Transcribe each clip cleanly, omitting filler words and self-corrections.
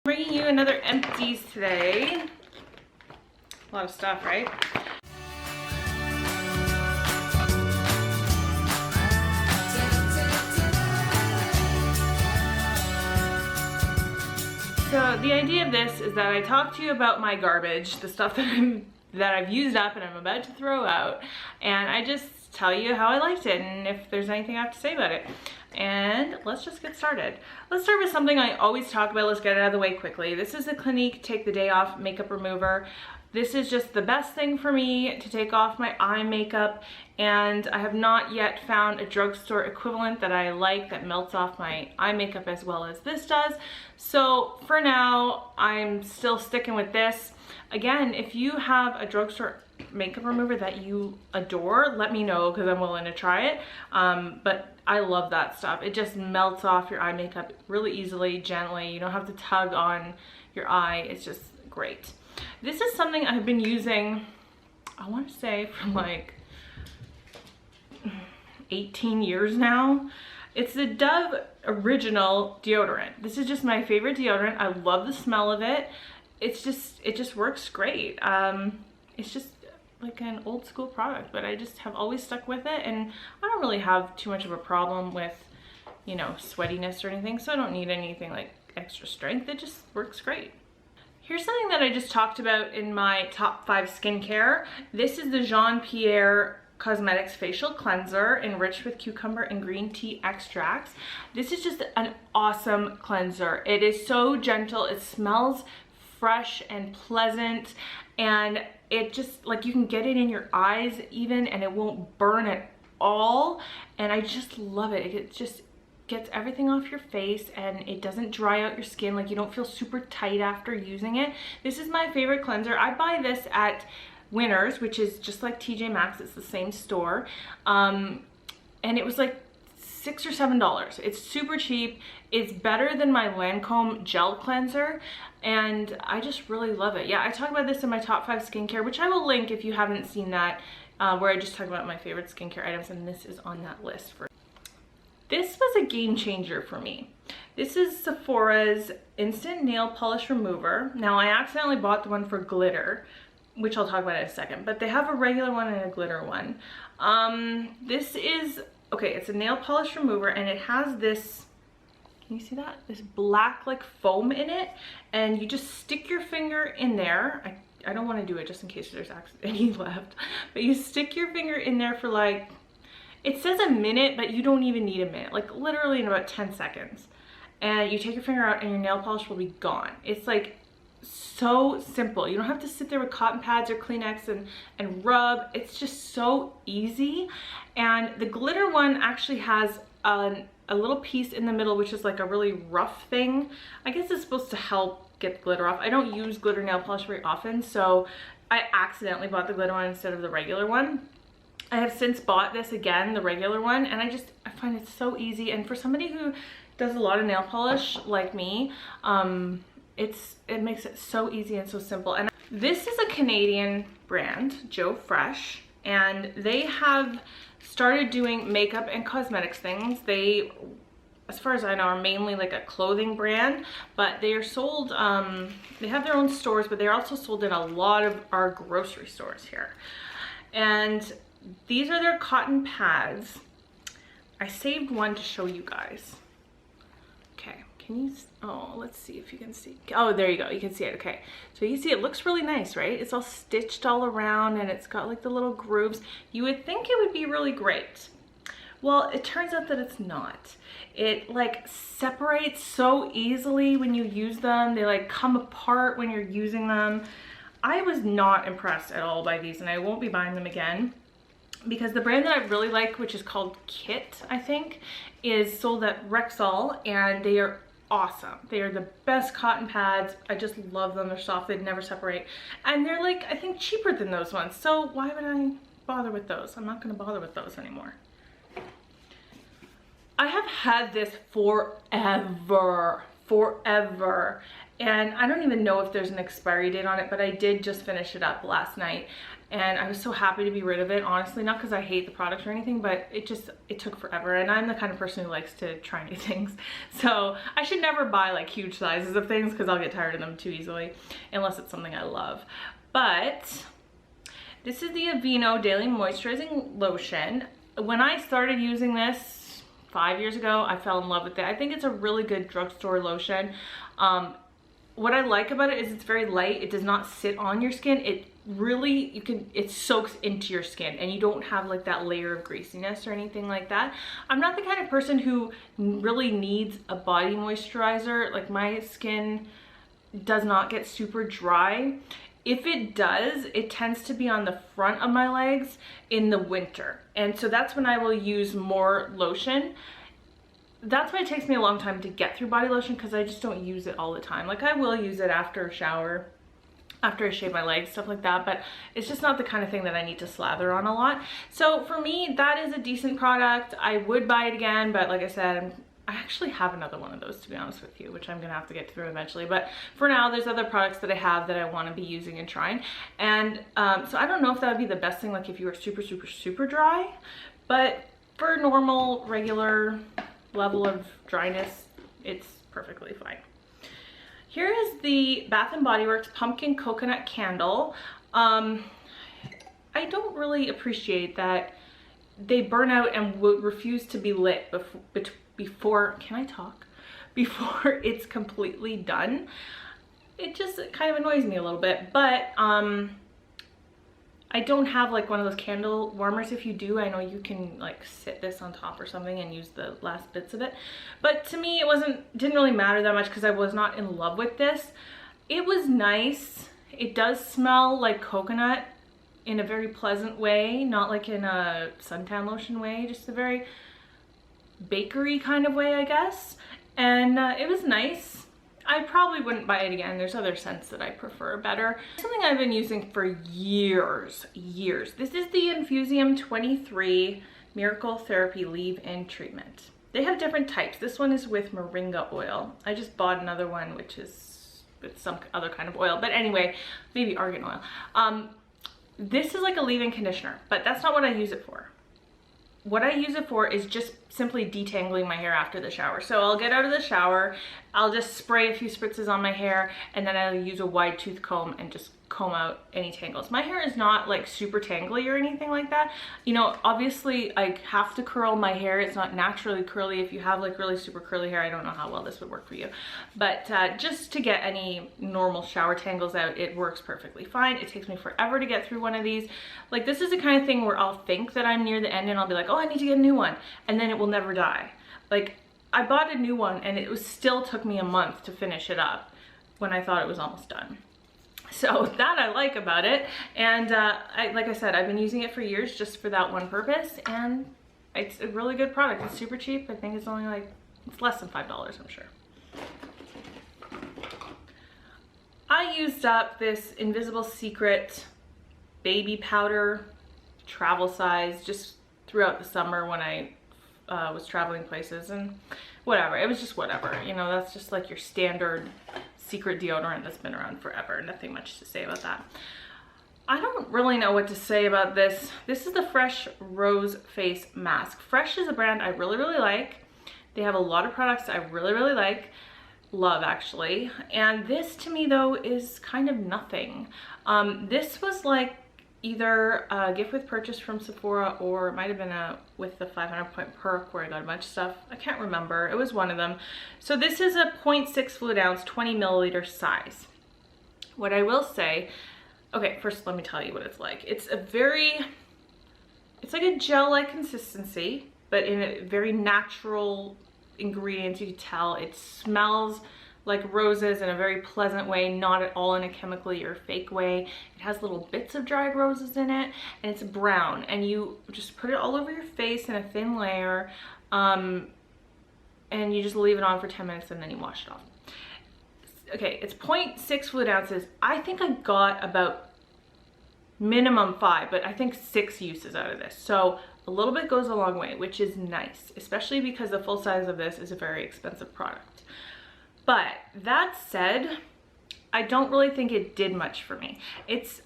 Bringing you another Empties today. A lot of stuff, right? So the idea of this is that I talk to you about my garbage, the stuff that I've used up and I'm about to throw out, and I just tell you how I liked it and if there's anything I have to say about it. And let's just get started. Let's start with something I always talk about. Let's get it out of the way quickly. This is the Clinique Take the Day Off Makeup Remover. This is just the best thing for me to take off my eye makeup, and I have not yet found a drugstore equivalent that I like that melts off my eye makeup as well as this does. So for now, I'm still sticking with this. Again, if you have a drugstore makeup remover that you adore, let me know because I'm willing to try it. But I love that stuff. It just melts off your eye makeup really easily, gently. You don't have to tug on your eye. It's just great. This is something I've been using, I want to say, for like 18 years now. It's the Dove Original Deodorant. This is just my favorite deodorant. I love the smell of it. It just works great. It's just like an old school product, but I just have always stuck with it, and I don't really have too much of a problem with, you know, sweatiness or anything, so I don't need anything like extra strength. It just works great. Here's something that I just talked about in my top 5 skincare. This is the Jean Pierre Cosmetics Facial Cleanser enriched with cucumber and green tea extracts. This is just an awesome cleanser. It is so gentle. It smells fresh and pleasant, and it just, like, you can get it in your eyes even and it won't burn at all, and I just love it. It just gets everything off your face and it doesn't dry out your skin. Like, you don't feel super tight after using it. This is my favorite cleanser. I buy this at Winners, which is just like TJ Maxx. It's the same store, and it was like $6 or $7. It's super cheap. It's better than my Lancome gel cleanser, and I just really love it. Yeah, I talk about this in my top 5 skincare, which I will link if you haven't seen that, where I just talk about my favorite skincare items, and this is on that list. This was a game changer for me. This is Sephora's Instant Nail Polish Remover. Now, I accidentally bought the one for glitter, which I'll talk about in a second, but they have a regular one and a glitter one. This is, okay, it's a nail polish remover, and it has this, can you see that? This black like foam in it, and you just stick your finger in there. I don't want to do it just in case there's any left, but you stick your finger in there for like, it says a minute, but you don't even need a minute, like literally in about 10 seconds. And you take your finger out and your nail polish will be gone. It's like so simple. You don't have to sit there with cotton pads or Kleenex and rub. It's just so easy. And the glitter one actually has a little piece in the middle, which is like a really rough thing. I guess it's supposed to help get the glitter off. I don't use glitter nail polish very often, so I accidentally bought the glitter one instead of the regular one. I have since bought this again, the regular one, and I find it so easy. And for somebody who does a lot of nail polish like me, it makes it so easy and so simple. And this is a Canadian brand, Joe Fresh, and they have started doing makeup and cosmetics things. They, as far as I know, are mainly like a clothing brand, but they are sold, they have their own stores, but they're also sold in a lot of our grocery stores here. And these are their cotton pads. I saved one to show you guys. Okay, can you, oh, let's see if you can see. Oh, there you go, you can see it. Okay, so you see it looks really nice, right? It's all stitched all around and it's got like the little grooves. You would think it would be really great. Well, it turns out that it's not. It like separates so easily when you use them. They like come apart when you're using them. I was not impressed at all by these, and I won't be buying them again, because the brand that I really like, which is called Kit, I think, is sold at Referral, and they are awesome. They are the best cotton pads. I just love them. They're soft, they never separate, and they're like, I think, cheaper than those ones. So why would I bother with those? I'm not gonna bother with those anymore. I have had this forever, And I don't even know if there's an expiry date on it, but I did just finish it up last night. And I was so happy to be rid of it, honestly, not because I hate the product or anything, but it took forever. And I'm the kind of person who likes to try new things. So I should never buy like huge sizes of things because I'll get tired of them too easily, unless it's something I love. But this is the Aveeno Daily Moisturizing Lotion. When I started using this 5 years ago, I fell in love with it. I think it's a really good drugstore lotion. What I like about it is it's very light. It does not sit on your skin. It really, it soaks into your skin and you don't have like that layer of greasiness or anything like that. I'm not the kind of person who really needs a body moisturizer. Like my skin does not get super dry. If it does, it tends to be on the front of my legs in the winter. And so that's when I will use more lotion. That's why it takes me a long time to get through body lotion, because I just don't use it all the time. Like I will use it after a shower, after I shave my legs, stuff like that, but it's just not the kind of thing that I need to slather on a lot. So for me, that is a decent product. I would buy it again, but like I said, I actually have another one of those, to be honest with you, which I'm gonna have to get through eventually. But for now, there's other products that I have that I want to be using and trying. And so I don't know if that would be the best thing, like if you were super, super, super dry, but for normal, regular level of dryness, it's perfectly fine. Here is the Bath & Body Works Pumpkin Coconut Candle. I don't really appreciate that they burn out and refuse to be lit before, can I talk? Before it's completely done. It just kind of annoys me a little bit, but I don't have like one of those candle warmers. If you do, I know you can like sit this on top or something and use the last bits of it. But to me, didn't really matter that much because I was not in love with this. It was nice. It does smell like coconut in a very pleasant way, not like in a suntan lotion way, just a very bakery kind of way, I guess. And it was nice. I probably wouldn't buy it again. There's other scents that I prefer better. Something I've been using for years. This is the Infusium 23 Miracle Therapy Leave-In Treatment. They have different types. This one is with moringa oil. I just bought another one which is with some other kind of oil. But anyway, maybe argan oil. This is like a leave-in conditioner, but that's not what I use it for. What I use it for is just simply detangling my hair after the shower. So I'll get out of the shower, I'll just spray a few spritzes on my hair, and then I'll use a wide tooth comb and just comb out any tangles. My hair is not like super tangly or anything like that. You know, obviously I have to curl my hair. It's not naturally curly. If you have like really super curly hair, I don't know how well this would work for you. But just to get any normal shower tangles out, it works perfectly fine. It takes me forever to get through one of these. Like this is the kind of thing where I'll think that I'm near the end and I'll be like, oh, I need to get a new one. And then it will never die. Like I bought a new one and it still took me a month to finish it up when I thought it was almost done. So that I like about it. And like I said, I've been using it for years just for that one purpose. And it's a really good product. It's super cheap. I think it's only like, it's less than $5, I'm sure. I used up this Invisible Secret baby powder, travel size, just throughout the summer when I was traveling places and whatever. It was just whatever. You know, that's just like your standard secret deodorant that's been around forever. Nothing much to say about that. I don't really know what to say about this. This is the Fresh Rose Face Mask. Fresh is a brand I really, really like. They have a lot of products I really, really love actually. And this to me though is kind of nothing. This was like either a gift with purchase from Sephora, or it might have been with the 500-point perk where I got a bunch of stuff. I can't remember. It was one of them. So this is a 0.6 fluid ounce, 20 milliliter size. What I will say, okay, first let me tell you what it's like. It's like a gel-like consistency, but in a very natural ingredients. You can tell it smells like roses in a very pleasant way, not at all in a chemically or fake way. It has little bits of dried roses in it, and it's brown, and you just put it all over your face in a thin layer, and you just leave it on for 10 minutes and then you wash it off. Okay, it's 0.6 fluid ounces. I think I got about minimum 5, but I think 6 uses out of this. So a little bit goes a long way, which is nice, especially because the full size of this is a very expensive product. But that said, I don't really think it did much for me.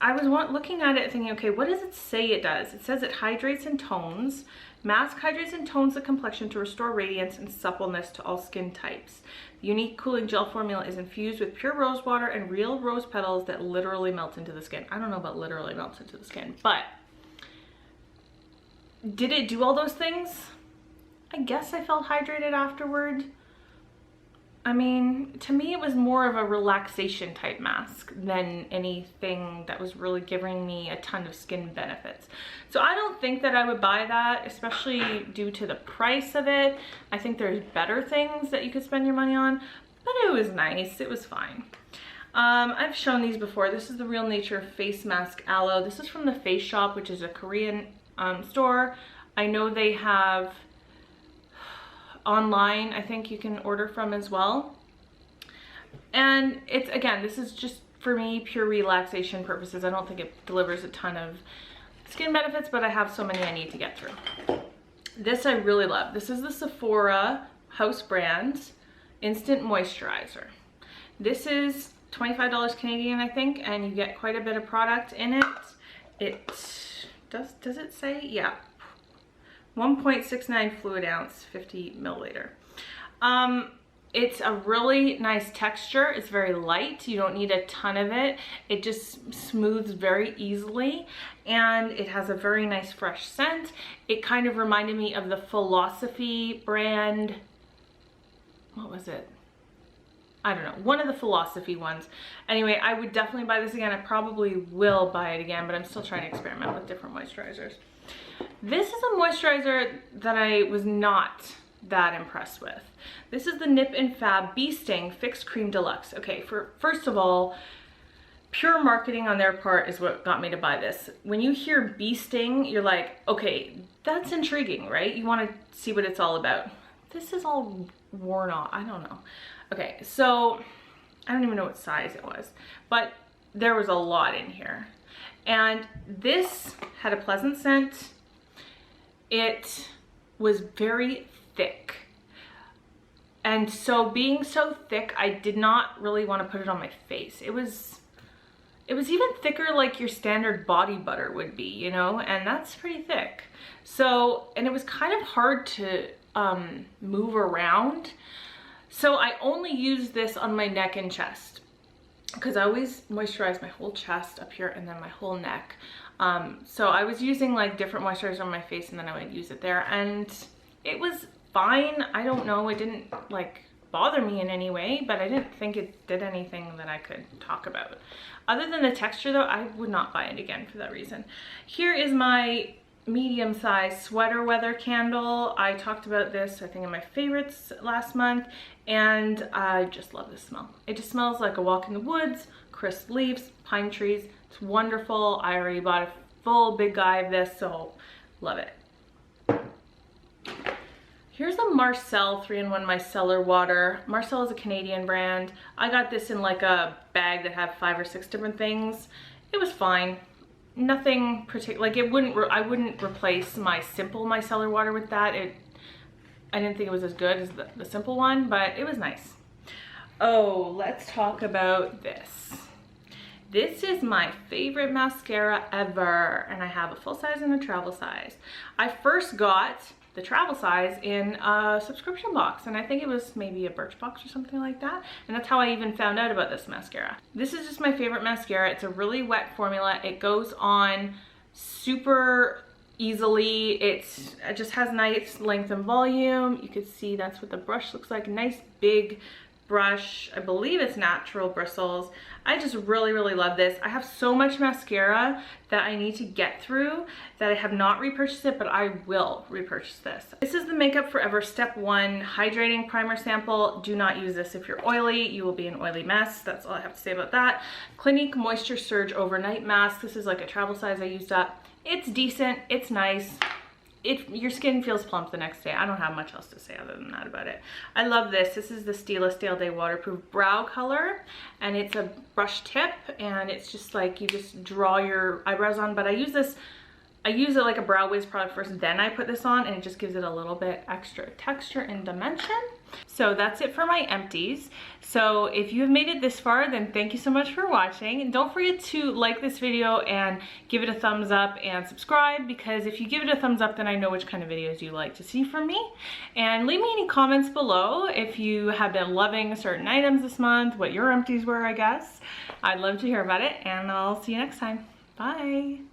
I was looking at it thinking, okay, what does it say it does? It says it hydrates and tones. Mask hydrates and tones the complexion to restore radiance and suppleness to all skin types. The unique cooling gel formula is infused with pure rose water and real rose petals that literally melt into the skin. I don't know about literally melts into the skin, but did it do all those things? I guess I felt hydrated afterward. I mean, to me, it was more of a relaxation type mask than anything that was really giving me a ton of skin benefits. So I don't think that I would buy that, especially due to the price of it. I think there's better things that you could spend your money on, but it was nice. It was fine. I've shown these before. This is the Real Nature Face Mask Aloe. This is from the Face Shop, which is a Korean store. I know they have online, I think you can order from as well. And it's, again, this is just for me pure relaxation purposes. I don't think it delivers a ton of skin benefits, but I have so many I need to get through. This I really love. This is the Sephora house brand Instant Moisturizer. This is $25 Canadian, I think, and you get quite a bit of product in it. It does it say? Yeah. 1.69 fluid ounce, 50 milliliter. It's a really nice texture. It's very light. You don't need a ton of it. It just smooths very easily, and it has a very nice fresh scent. It kind of reminded me of the Philosophy brand. What was it? I don't know, one of the Philosophy ones. Anyway, I would definitely buy this again. I probably will buy it again, but I'm still trying to experiment with different moisturizers. This is a moisturizer that I was not that impressed with. This is the Nip and Fab Bee Sting Fixed Cream Deluxe. Okay, first of all, pure marketing on their part is what got me to buy this. When you hear Bee Sting, you're like, okay, that's intriguing, right? You want to see what it's all about. This is all worn off. I don't know. Okay, so I don't even know what size it was, but there was a lot in here. And this had a pleasant scent. It was very thick. And so being so thick, I did not really want to put it on my face. It was even thicker like your standard body butter would be, you know, and that's pretty thick. So, and it was kind of hard to move around. So I only used this on my neck and chest, because I always moisturize my whole chest up here and then my whole neck. So I was using like different moisturizers on my face, and then I would use it there, and it was fine. I don't know, it didn't like bother me in any way, but I didn't think it did anything that I could talk about. Other than the texture though, I would not buy it again for that reason. Here is my medium-sized sweater weather candle. I talked about this, I think, in my favorites last month, and I just love this smell. It just smells like a walk in the woods, crisp leaves, pine trees. It's wonderful. I already bought a full big guy of this, so love it. Here's the Marcel 3-in-1 Micellar Water. Marcel is a Canadian brand. I got this in like a bag that had 5 or 6 different things. It was fine. Nothing particular, like I wouldn't replace my simple micellar water with that. I didn't think it was as good as the simple one, but it was nice. Oh, let's talk about this. This is my favorite mascara ever, and I have a full size and a travel size. I first got the travel size in a subscription box, and I think it was maybe a Birchbox or something like that, and that's how I even found out about this mascara. This is just my favorite mascara. It's a really wet formula. It goes on super easily. It just has nice length and volume. You can see that's what the brush looks like. Nice big brush. I believe it's natural bristles. I just really love this. I have so much mascara that I need to get through that I have not repurchased it, but I will repurchase this. This is the Makeup Forever Step 1 Hydrating Primer Sample. Do not use this if you're oily. You will be an oily mess. That's all I have to say about that. Clinique Moisture Surge Overnight Mask. This is like a travel size I used up. It's decent. It's nice. Your skin feels plump the next day. I don't have much else to say other than that about it. I love this. This is the Stila Stale Day Waterproof Brow Color, and it's a brush tip, and it's just like you just draw your eyebrows on, but I use this I use it like a brow wiz product first, then I put this on, and it just gives it a little bit extra texture and dimension. So that's it for my empties. So if you have made it this far, then thank you so much for watching. And don't forget to like this video and give it a thumbs up and subscribe, because if you give it a thumbs up, then I know which kind of videos you like to see from me. And leave me any comments below if you have been loving certain items this month, what your empties were, I guess. I'd love to hear about it, and I'll see you next time. Bye.